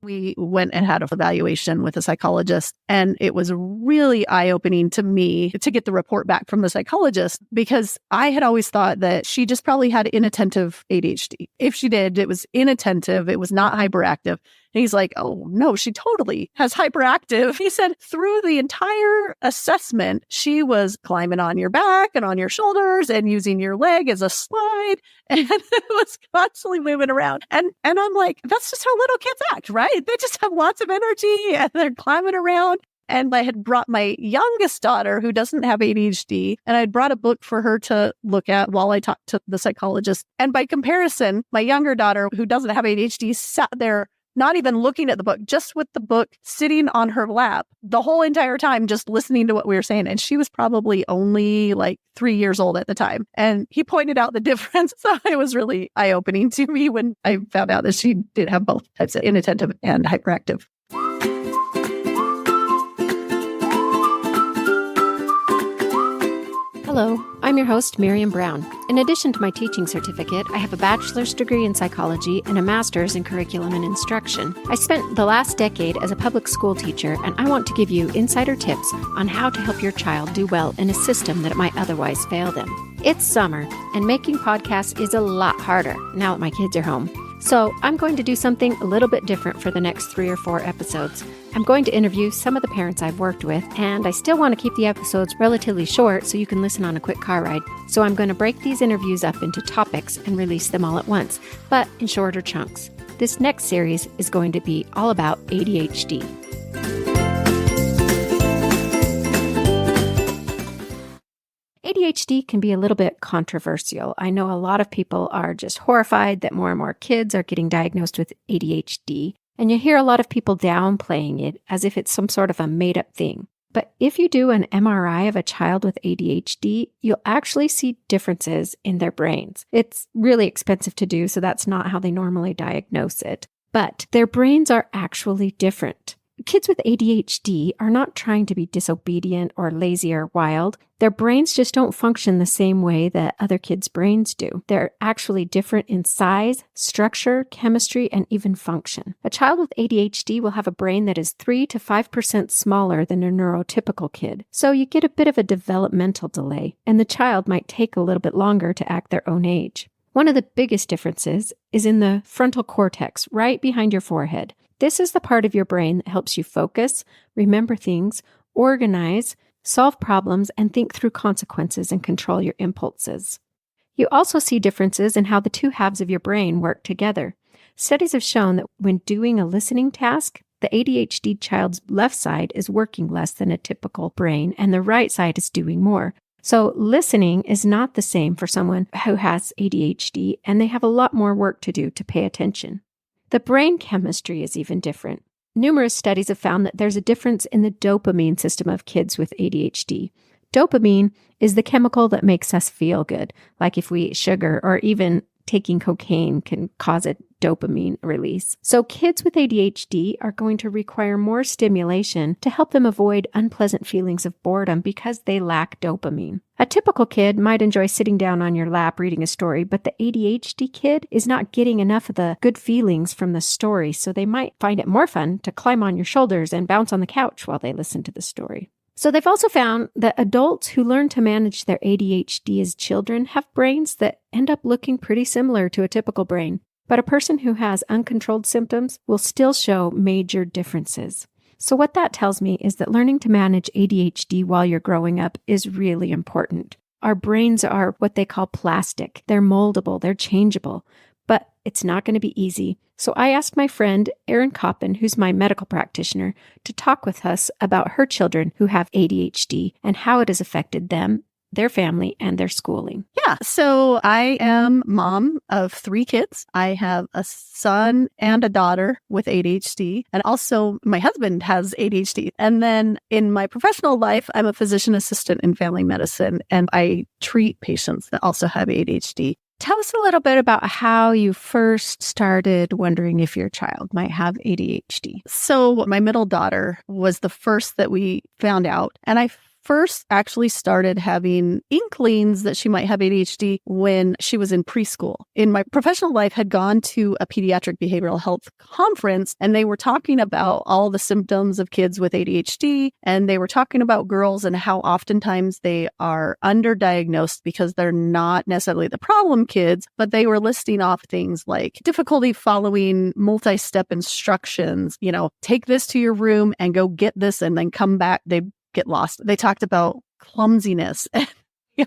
We went and had an evaluation with a psychologist, and it was really eye-opening to me to get the report back from the psychologist, because I had always thought that she just probably had inattentive ADHD. If she did, it was inattentive. It was not hyperactive. And he's like, oh, no, she totally has hyperactive. He said through the entire assessment, she was climbing on your back and on your shoulders and using your leg as a slide. And it was constantly moving around. And I'm like, that's just how little kids act, right? They just have lots of energy and they're climbing around. And I had brought my youngest daughter, who doesn't have ADHD, and I'd brought a book for her to look at while I talked to the psychologist. And by comparison, my younger daughter, who doesn't have ADHD, sat there not even looking at the book, just with the book sitting on her lap the whole entire time, just listening to what we were saying. And she was probably only like 3 years old at the time. And he pointed out the difference. So it was really eye-opening to me when I found out that she did have both types of inattentive and hyperactive. Hello, I'm your host, Miriam Brown. In addition to my teaching certificate, I have a bachelor's degree in psychology and a master's in curriculum and instruction. I spent the last decade as a public school teacher, and I want to give you insider tips on how to help your child do well in a system that might otherwise fail them. It's summer, and making podcasts is a lot harder now that my kids are home. So I'm going to do something a little bit different for the next 3 or 4 episodes. I'm going to interview some of the parents I've worked with, and I still want to keep the episodes relatively short so you can listen on a quick car ride. So I'm going to break these interviews up into topics and release them all at once, but in shorter chunks. This next series is going to be all about ADHD. ADHD can be a little bit controversial. I know a lot of people are just horrified that more and more kids are getting diagnosed with ADHD, and you hear a lot of people downplaying it as if it's some sort of a made-up thing. But if you do an MRI of a child with ADHD, you'll actually see differences in their brains. It's really expensive to do, so that's not how they normally diagnose it. But their brains are actually different. Kids with ADHD are not trying to be disobedient or lazy or wild. Their brains just don't function the same way that other kids' brains do. They're actually different in size, structure, chemistry, and even function. A child with ADHD will have a brain that is 3 to 5% smaller than a neurotypical kid. So you get a bit of a developmental delay, and the child might take a little bit longer to act their own age. One of the biggest differences is in the frontal cortex, right behind your forehead. This is the part of your brain that helps you focus, remember things, organize, solve problems, and think through consequences and control your impulses. You also see differences in how the two halves of your brain work together. Studies have shown that when doing a listening task, the ADHD child's left side is working less than a typical brain, and the right side is doing more. So listening is not the same for someone who has ADHD, and they have a lot more work to do to pay attention. The brain chemistry is even different. Numerous studies have found that there's a difference in the dopamine system of kids with ADHD. Dopamine is the chemical that makes us feel good, like if we eat sugar or even taking cocaine can cause a dopamine release. So kids with ADHD are going to require more stimulation to help them avoid unpleasant feelings of boredom because they lack dopamine. A typical kid might enjoy sitting down on your lap reading a story, but the ADHD kid is not getting enough of the good feelings from the story, so they might find it more fun to climb on your shoulders and bounce on the couch while they listen to the story. So they've also found that adults who learn to manage their ADHD as children have brains that end up looking pretty similar to a typical brain. But a person who has uncontrolled symptoms will still show major differences. So what that tells me is that learning to manage ADHD while you're growing up is really important. Our brains are what they call plastic. They're moldable, they're changeable, but it's not going to be easy. So I asked my friend, Erin Coppin, who's my medical practitioner, to talk with us about her children who have ADHD and how it has affected them, their family, and their schooling. Yeah. So I am mom of 3 kids. I have a son and a daughter with ADHD. And also my husband has ADHD. And then in my professional life, I'm a physician assistant in family medicine, and I treat patients that also have ADHD. Tell us a little bit about how you first started wondering if your child might have ADHD. So my middle daughter was the first that we found out, and I first actually started having inklings that she might have ADHD when she was in preschool. In my professional life, had gone to a pediatric behavioral health conference, and they were talking about all the symptoms of kids with ADHD, and they were talking about girls and how oftentimes they are underdiagnosed because they're not necessarily the problem kids, but they were listing off things like difficulty following multi-step instructions, take this to your room and go get this and then come back. They get lost. They talked about clumsiness. I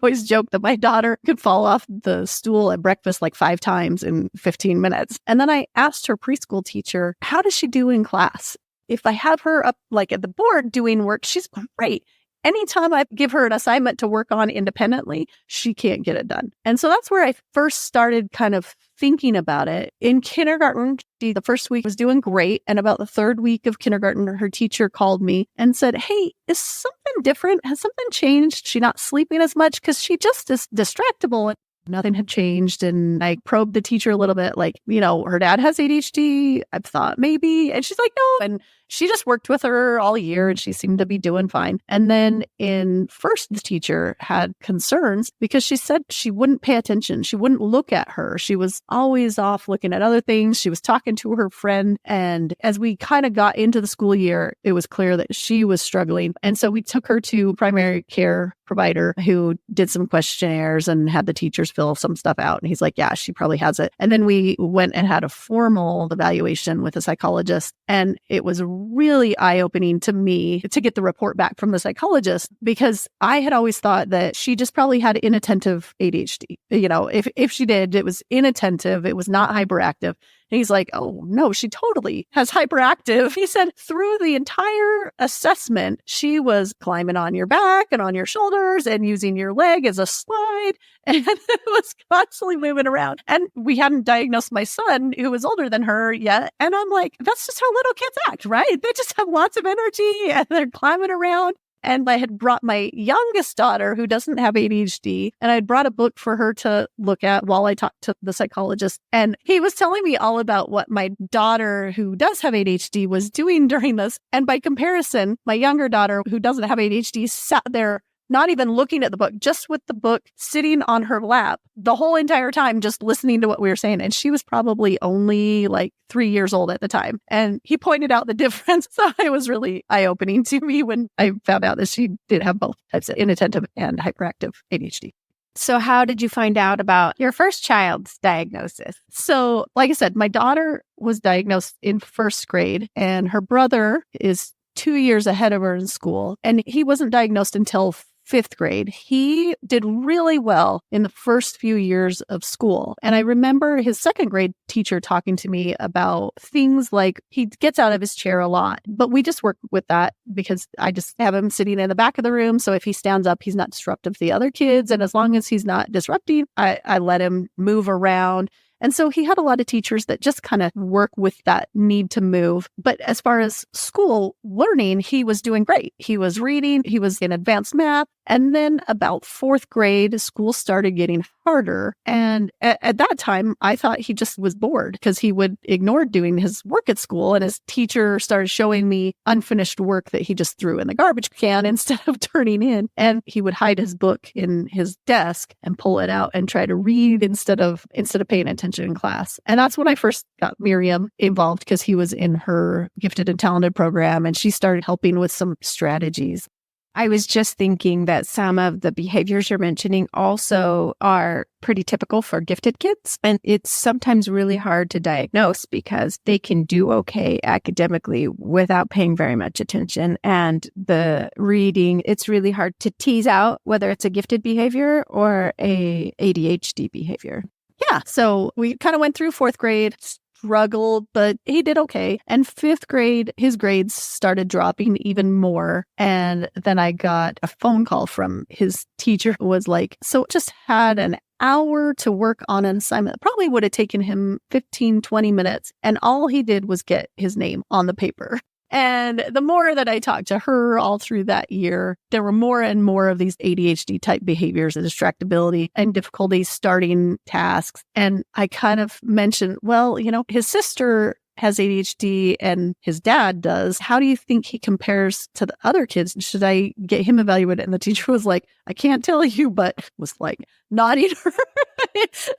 always joke that my daughter could fall off the stool at breakfast like 5 times in 15 minutes. And then I asked her preschool teacher, how does she do in class? If I have her up like at the board doing work, she's great. Anytime I give her an assignment to work on independently, she can't get it done. And so that's where I first started kind of thinking about it. In kindergarten, the first week was doing great. And about the 3rd week of kindergarten, her teacher called me and said, hey, is something different? Has something changed? She's not sleeping as much because she just is distractible. And nothing had changed. And I probed the teacher a little bit, like, her dad has ADHD. I thought maybe. And she's like, no. And she just worked with her all year and she seemed to be doing fine. And then in first, the teacher had concerns because she said she wouldn't pay attention. She wouldn't look at her. She was always off looking at other things. She was talking to her friend. And as we kind of got into the school year, it was clear that she was struggling. And so we took her to primary care provider who did some questionnaires and had the teachers fill some stuff out. And he's like, yeah, she probably has it. And then we went and had a formal evaluation with a psychologist. And it was really eye-opening to me to get the report back from the psychologist because I had always thought that she just probably had inattentive ADHD. If she did, it was inattentive. It was not hyperactive. And he's like, oh, no, she totally has hyperactive. He said through the entire assessment, she was climbing on your back and on your shoulders and using your leg as a slide and was constantly moving around. And we hadn't diagnosed my son, who was older than her yet. And I'm like, that's just how little kids act, right? They just have lots of energy and they're climbing around. And I had brought my youngest daughter, who doesn't have ADHD, and I'd brought a book for her to look at while I talked to the psychologist. And he was telling me all about what my daughter, who does have ADHD, was doing during this. And by comparison, my younger daughter, who doesn't have ADHD, sat there not even looking at the book, just with the book sitting on her lap the whole entire time, just listening to what we were saying. And she was probably only like 3 years old at the time. And he pointed out the difference. So it was really eye-opening to me when I found out that she did have both types of inattentive and hyperactive ADHD. So how did you find out about your first child's diagnosis? So like I said, my daughter was diagnosed in 1st grade and her brother is 2 years ahead of her in school. And he wasn't diagnosed until 5th grade. He did really well in the first few years of school. And I remember his 2nd grade teacher talking to me about things like he gets out of his chair a lot, but we just work with that because I just have him sitting in the back of the room. So if he stands up, he's not disruptive to the other kids. And as long as he's not disrupting, I let him move around. And so he had a lot of teachers that just kind of work with that need to move. But as far as school learning, he was doing great. He was reading, he was in advanced math. And then about 4th grade, school started getting harder. And at that time, I thought he just was bored because he would ignore doing his work at school. And his teacher started showing me unfinished work that he just threw in the garbage can instead of turning in. And he would hide his book in his desk and pull it out and try to read instead of paying attention in class. And that's when I first got Miriam involved because he was in her gifted and talented program and she started helping with some strategies. I was just thinking that some of the behaviors you're mentioning also are pretty typical for gifted kids. And it's sometimes really hard to diagnose because they can do okay academically without paying very much attention. And the reading, it's really hard to tease out whether it's a gifted behavior or a ADHD behavior. Yeah. So we kind of went through 4th grade, struggled, but he did okay. And 5th grade, his grades started dropping even more. And then I got a phone call from his teacher who was like, so just had an hour to work on an assignment. Probably would have taken him 15, 20 minutes. And all he did was get his name on the paper. And the more that I talked to her all through that year, there were more and more of these ADHD type behaviors and distractibility and difficulty starting tasks. And I kind of mentioned, well, his sister has ADHD and his dad does. How do you think he compares to the other kids? Should I get him evaluated? And the teacher was like, I can't tell you, but was like nodding her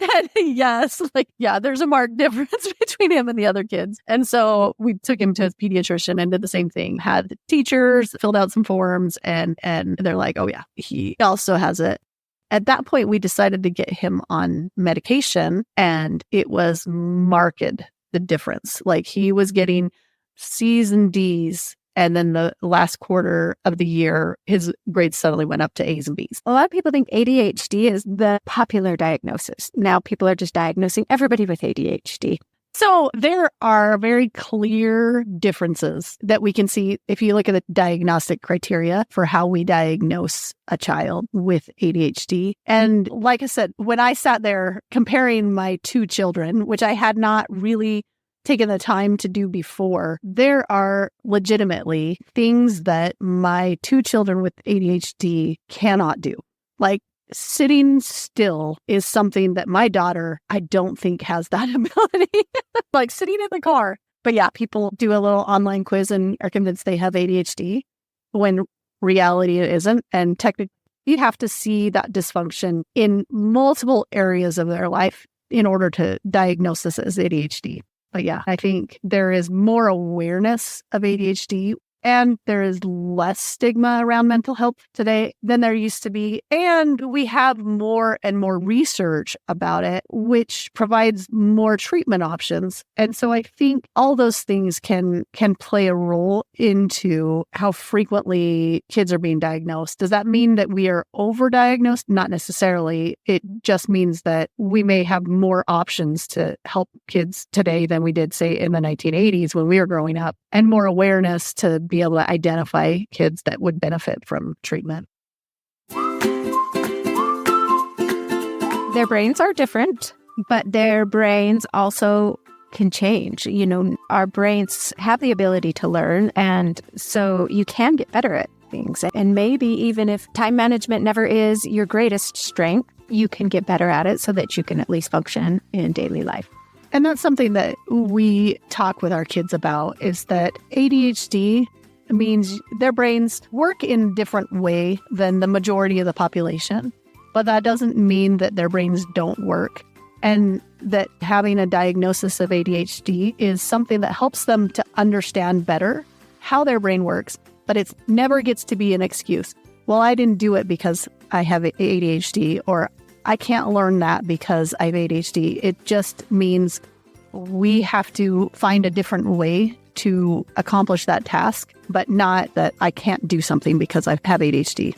head yes. Like, yeah, there's a marked difference between him and the other kids. And so we took him to his pediatrician and did the same thing. Had the teachers filled out some forms and they're like, oh yeah, he also has it. At that point, we decided to get him on medication, and it was marked, the difference. Like, he was getting C's and D's, and then the last quarter of the year, his grades suddenly went up to A's and B's. A lot of people think ADHD is the popular diagnosis. Now people are just diagnosing everybody with ADHD. So there are very clear differences that we can see if you look at the diagnostic criteria for how we diagnose a child with ADHD. And like I said, when I sat there comparing my two children, which I had not really taken the time to do before, there are legitimately things that my two children with ADHD cannot do. Like, sitting still is something that my daughter, I don't think has that ability. Like sitting in the car. But yeah, people do a little online quiz and are convinced they have ADHD when reality it isn't. And technically, you have to see that dysfunction in multiple areas of their life in order to diagnose this as ADHD. But yeah, I think there is more awareness of ADHD. And there is less stigma around mental health today than there used to be. And we have more and more research about it, which provides more treatment options. And so I think all those things can play a role into how frequently kids are being diagnosed. Does that mean that we are overdiagnosed? Not necessarily. It just means that we may have more options to help kids today than we did, say, in the 1980s when we were growing up, and more awareness to be able to identify kids that would benefit from treatment. Their brains are different, but their brains also can change. You know, our brains have the ability to learn, and so you can get better at things. And maybe even if time management never is your greatest strength, you can get better at it so that you can at least function in daily life. And that's something that we talk with our kids about, is that ADHD means their brains work in a different way than the majority of the population. But that doesn't mean that their brains don't work. And that having a diagnosis of ADHD is something that helps them to understand better how their brain works. But it never gets to be an excuse. Well, I didn't do it because I have ADHD, or I can't learn that because I have ADHD. It just means we have to find a different way to accomplish that task, but not that I can't do something because I have ADHD.